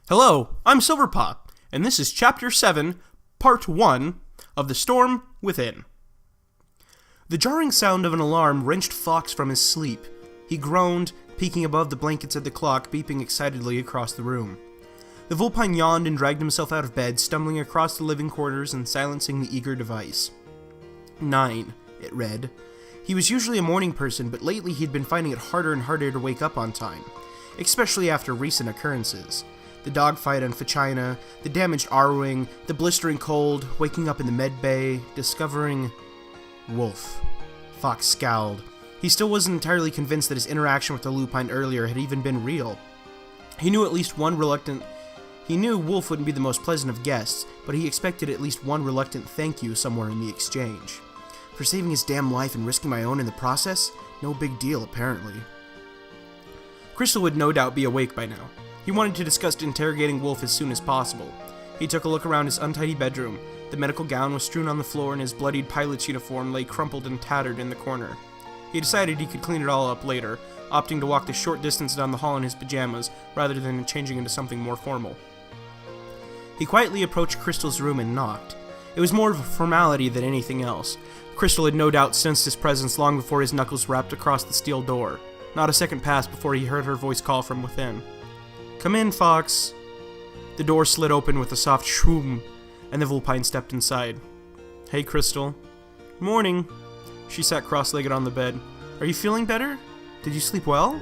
Hello, I'm Silverpaw, and this is Chapter 7, Part 1 of The Storm Within. The jarring sound of an alarm wrenched Fox from his sleep. He groaned, peeking above the blankets of the clock, beeping excitedly across the room. The Vulpine yawned and dragged himself out of bed, stumbling across the living quarters and silencing the eager device. 9, it read. He was usually a morning person, but lately he'd been finding it harder and harder to wake up on time, especially after recent occurrences. The dogfight on Fachina, the damaged R-Wing, the blistering cold, waking up in the med bay, discovering Wolf. Fox scowled. He still wasn't entirely convinced that his interaction with the Lupine earlier had even been real. He knew Wolf wouldn't be the most pleasant of guests, but he expected at least one reluctant thank you somewhere in the exchange. For saving his damn life and risking my own in the process? No big deal, apparently. Krystal would no doubt be awake by now. He wanted to discuss interrogating Wolf as soon as possible. He took a look around his untidy bedroom. The medical gown was strewn on the floor and his bloodied pilot's uniform lay crumpled and tattered in the corner. He decided he could clean it all up later, opting to walk the short distance down the hall in his pajamas rather than changing into something more formal. He quietly approached Krystal's room and knocked. It was more of a formality than anything else. Krystal had no doubt sensed his presence long before his knuckles wrapped across the steel door. Not a second passed before he heard her voice call from within. "Come in, Fox." The door slid open with a soft shroom, and the Vulpine stepped inside. "Hey, Krystal." "Morning." She sat cross-legged on the bed. "Are you feeling better? Did you sleep well?"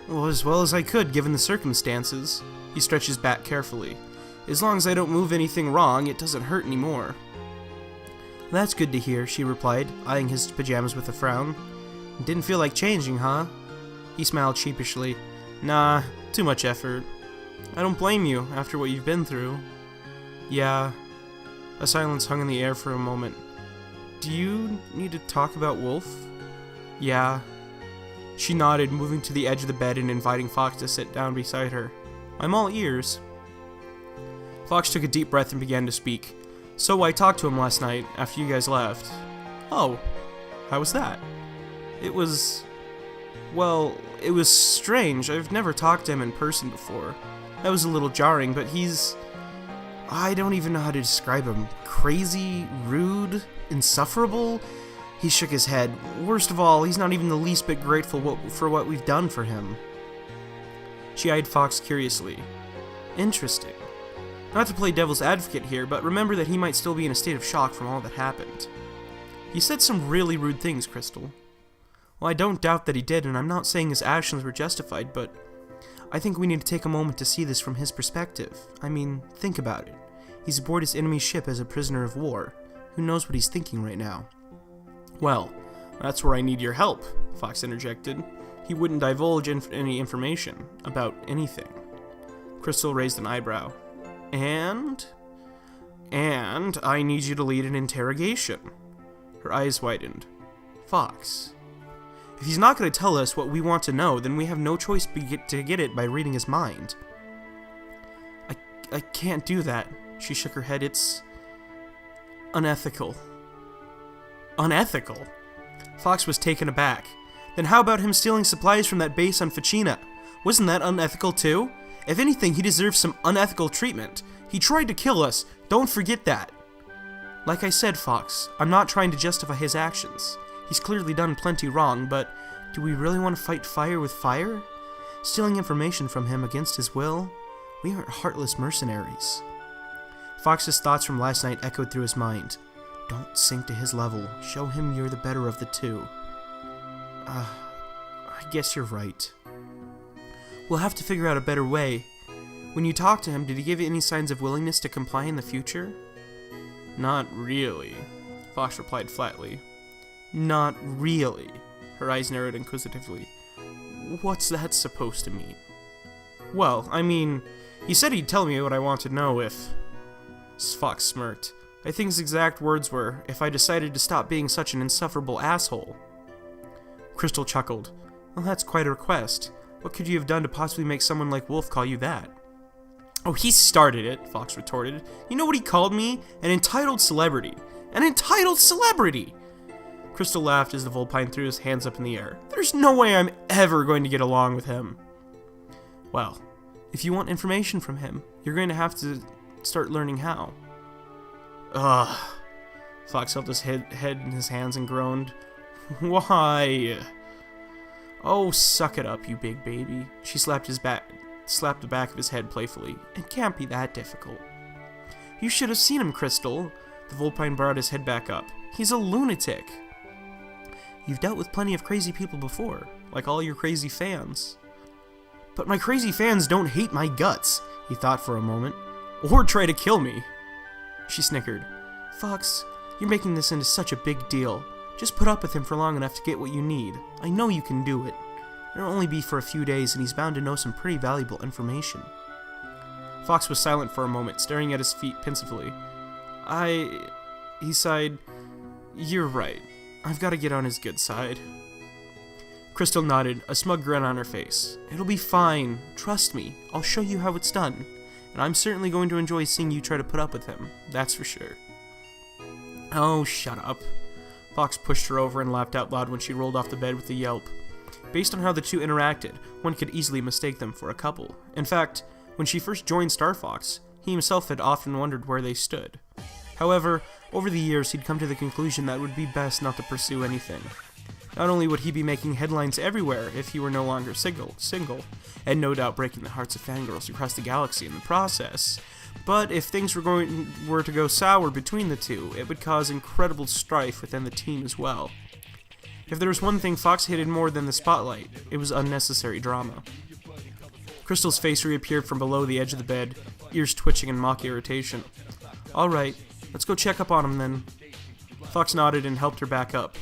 "Well, as well as I could, given the circumstances." He stretched his back carefully. "As long as I don't move anything wrong, it doesn't hurt anymore." "That's good to hear," she replied, eyeing his pajamas with a frown. "Didn't feel like changing, huh?" He smiled sheepishly. "Nah, too much effort." "I don't blame you, after what you've been through." "Yeah." A silence hung in the air for a moment. "Do you need to talk about Wolf?" "Yeah." She nodded, moving to the edge of the bed and inviting Fox to sit down beside her. "I'm all ears." Fox took a deep breath and began to speak. "So I talked to him last night, after you guys left." "Oh, how was that?" It was strange. I've never talked to him in person before. That was a little jarring, but I don't even know how to describe him. Crazy, rude, insufferable." He shook his head. "Worst of all, he's not even the least bit grateful for what we've done for him." She eyed Fox curiously. "Interesting. Not to play devil's advocate here, but remember that he might still be in a state of shock from all that happened." "He said some really rude things, Krystal." "Well, I don't doubt that he did, and I'm not saying his actions were justified, but I think we need to take a moment to see this from his perspective. I mean, think about it. He's aboard his enemy's ship as a prisoner of war. Who knows what he's thinking right now?" "Well, that's where I need your help," Fox interjected. He wouldn't divulge any information about anything. Krystal raised an eyebrow. And I need you to lead an interrogation." Her eyes widened. "Fox, if he's not going to tell us what we want to know, then we have no choice to get it by reading his mind." I can't do that," she shook her head. "It's unethical." "Unethical?" Fox was taken aback. "Then how about him stealing supplies from that base on Fachina? Wasn't that unethical too? If anything, he deserves some unethical treatment. He tried to kill us. Don't forget that." "Like I said, Fox, I'm not trying to justify his actions. He's clearly done plenty wrong, but do we really want to fight fire with fire? Stealing information from him against his will? We aren't heartless mercenaries." Fox's thoughts from last night echoed through his mind. Don't sink to his level. Show him you're the better of the two. I guess you're right. We'll have to figure out a better way. When you talked to him, did he give any signs of willingness to comply in the future?" "Not really," Fox replied flatly. "Not really?" Her eyes narrowed inquisitively. "What's that supposed to mean?" "Well, I mean, he said he'd tell me what I want to know if..." Fox smirked. "I think his exact words were, if I decided to stop being such an insufferable asshole." Krystal chuckled. "Well, that's quite a request. What could you have done to possibly make someone like Wolf call you that?" "Oh, he started it," Fox retorted. "You know what he called me? An entitled celebrity. An entitled celebrity!" Krystal laughed as the Vulpine threw his hands up in the air. "There's no way I'm ever going to get along with him." "Well, If you want information from him, you're going to have to start learning how. Ugh. Fox held his head in his hands and groaned. Why? Oh, suck it up, you big baby. She slapped the back of his head playfully. It can't be that difficult. You should have seen him, Krystal. The Vulpine brought his head back up. He's a lunatic. You've dealt with plenty of crazy people before, like all your crazy fans. But my crazy fans don't hate my guts, he thought for a moment. Or try to kill me. She snickered. Fox, you're making this into such a big deal. Just put up with him for long enough to get what you need. I know you can do it. It'll only be for a few days, and he's bound to know some pretty valuable information. Fox was silent for a moment, staring at his feet pensively. He sighed. You're right. I've got to get on his good side. Krystal nodded, a smug grin on her face. It'll be fine. Trust me. I'll show you how it's done. And I'm certainly going to enjoy seeing you try to put up with him. That's for sure. Oh, shut up. Fox pushed her over and laughed out loud when she rolled off the bed with a yelp. Based on how the two interacted, one could easily mistake them for a couple. In fact, when she first joined Star Fox, he himself had often wondered where they stood. However, over the years he'd come to the conclusion that it would be best not to pursue anything. Not only would he be making headlines everywhere if he were no longer single, and no doubt breaking the hearts of fangirls across the galaxy in the process, but if things were to go sour between the two, it would cause incredible strife within the team as well. If there was one thing Fox hated more than the spotlight, it was unnecessary drama. Krystal's face reappeared from below the edge of the bed, ears twitching in mock irritation. Alright, let's go check up on him then. Fox nodded and helped her back up.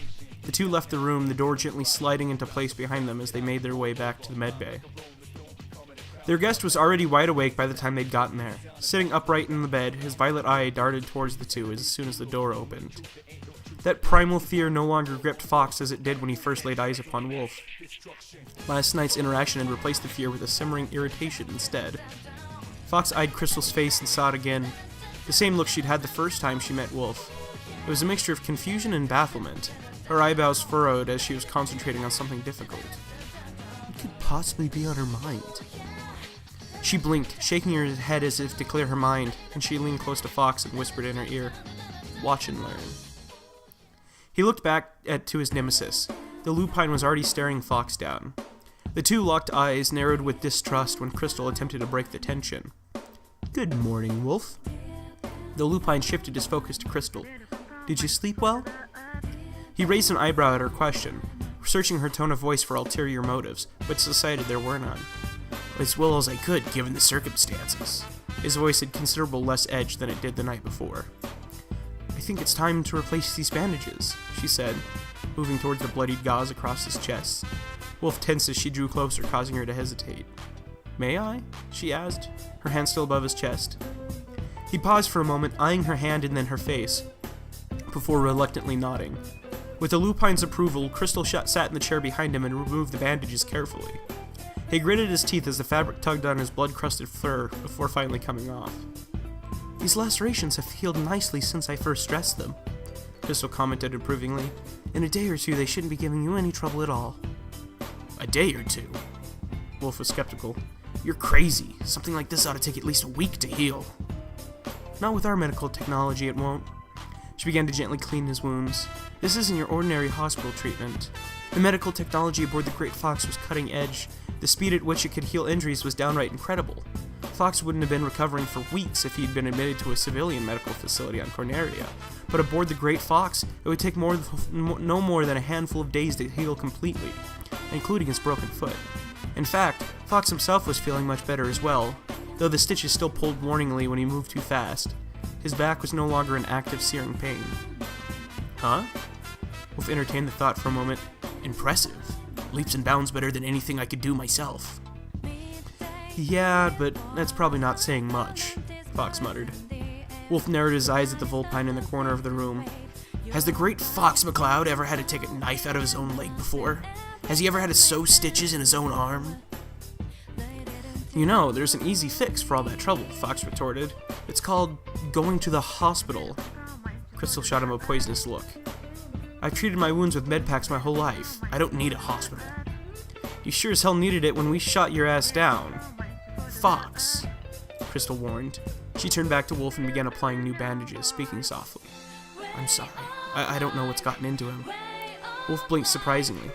The two left the room, the door gently sliding into place behind them as they made their way back to the medbay. Their guest was already wide awake by the time they'd gotten there. Sitting upright in the bed, his violet eye darted towards the two as soon as the door opened. That primal fear no longer gripped Fox as it did when he first laid eyes upon Wolf. Last night's interaction had replaced the fear with a simmering irritation instead. Fox eyed Krystal's face and saw it again. The same look she'd had the first time she met Wolf. It was a mixture of confusion and bafflement. Her eyebrows furrowed as she was concentrating on something difficult. What could possibly be on her mind? She blinked, shaking her head as if to clear her mind, and she leaned close to Fox and whispered in her ear, "Watch and learn." He looked back to his nemesis. The lupine was already staring Fox down. The two locked eyes narrowed with distrust when Krystal attempted to break the tension. "Good morning, Wolf." The lupine shifted his focus to Krystal. "Did you sleep well?" He raised an eyebrow at her question, searching her tone of voice for ulterior motives, but decided there were none. "As well as I could, given the circumstances." His voice had considerable less edge than it did the night before. "I think it's time to replace these bandages," she said, moving towards the bloodied gauze across his chest. Wolf tensed as she drew closer, causing her to hesitate. "May I?" she asked, her hand still above his chest. He paused for a moment, eyeing her hand and then her face, before reluctantly nodding. With the lupine's approval, Krystal sat in the chair behind him and removed the bandages carefully. He gritted his teeth as the fabric tugged on his blood-crusted fur before finally coming off. "These lacerations have healed nicely since I first dressed them," Krystal commented approvingly. "In a day or two, they shouldn't be giving you any trouble at all." "A day or two?" Wolf was skeptical. "You're crazy. Something like this ought to take at least a week to heal." "Not with our medical technology, it won't." She began to gently clean his wounds. "This isn't your ordinary hospital treatment. The medical technology aboard the Great Fox was cutting edge. The speed at which it could heal injuries was downright incredible. Fox wouldn't have been recovering for weeks if he'd been admitted to a civilian medical facility on Corneria, but aboard the Great Fox, it would take no more than a handful of days to heal completely, including his broken foot. In fact, Fox himself was feeling much better as well, though the stitches still pulled warningly when he moved too fast. His back was no longer in active searing pain." "Huh?" Wolf entertained the thought for a moment. "Impressive. Leaps and bounds better than anything I could do myself." "Yeah, but that's probably not saying much," Fox muttered. Wolf narrowed his eyes at the vulpine in the corner of the room. "Has the Great Fox McCloud ever had to take a knife out of his own leg before? Has he ever had to sew stitches in his own arm?" "You know, there's an easy fix for all that trouble," Fox retorted. "It's called going to the hospital." Krystal shot him a poisonous look. "I've treated my wounds with medpacks my whole life. I don't need a hospital." "You sure as hell needed it when we shot your ass down." fox," Krystal warned. She turned back to Wolf and began applying new bandages, speaking softly. "I'm sorry. I don't know what's gotten into him." Wolf blinked surprisingly.